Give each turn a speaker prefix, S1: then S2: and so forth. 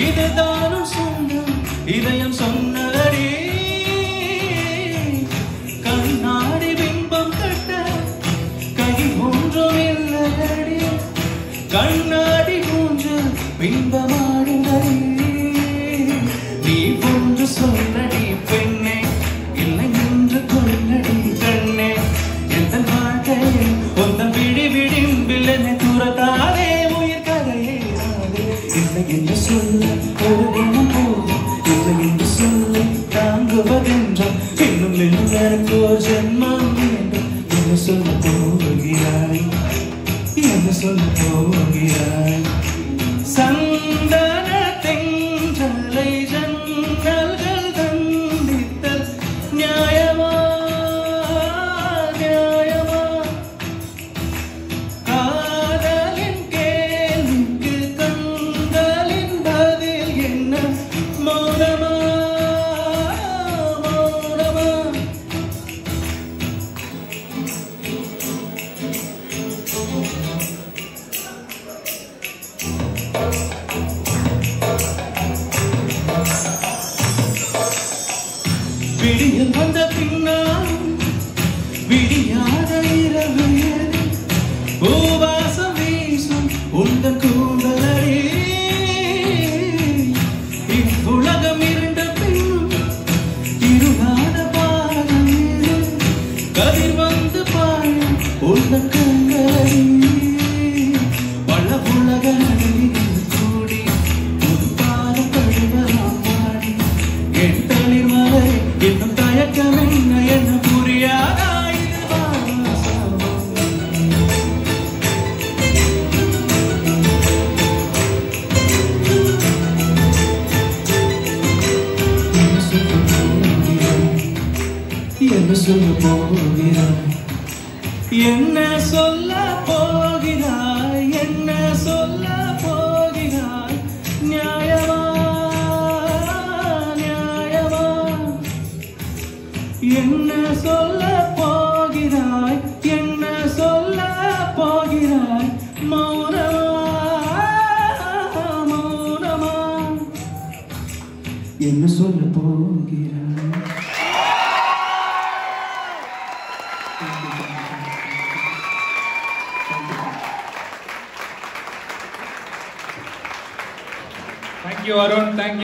S1: இதுதானும் சொந்தம் இதயம் சொன்னதடி கண்ணாடி பிம்பம் கட்ட கை ஒன்றும் இல்லடி கண்ணாடி மூஞ்சல் பிம்பமாடுதடி நீ ஒன்று சொல்லடி பெண்ணே இல்லை என்று கொள்ளடி கண்ணே எந்த வாழ்க்கையில் ஒந்தன் விடி விடிம்பில் என்னை துரத்தாதே உயிர் கரையேறாதே இல்லை என்று சொல்ல ஒரு தினம் போதும் இல்லை என்று சொல்ல தாங்குவதென்றால் இன்னும் எனக்கு ஒரு ஜென்மம் வேண்டும் என்ன சொல்ல போகிறாய் என்ன சொல்ல போகிறாய் சந்தன தென்றலை ஜன்னல்கள் தந்தித்தல் நியாயமா நியாயமா காதலின் கேள்விக்கு கண்களின் பதில் என்ன மௌனமா மௌனமா விடியல் வந்த பின்னால் விடியாத இரவு பூவாசம் வீசும் உந்தன் கூந்தலடி இவ்வுலகம் இருண்ட பின் இருளாத பாதம் கதிர் வந்து பாயும் உந்தன் கண்களடி பல உலக கூடி ஒரு பாதம் கழிவலாம் பாடி என் தளிர் மலை இன்னும் தயக்கம் என்ன என்ன புரியாதா இது என்ன சொல்ல போகிறாய் என்ன சொல்ல போகிறாய் என்ன சொல்ல போகிறாய் நியாயமா நியாயமா என்ன சொல்ல போகிறாய் என்ன சொல்ல போகிறாய் மௌனமா மௌனமா என்ன சொல்ல போகிறாய்
S2: Thank you, Arun. Thank you.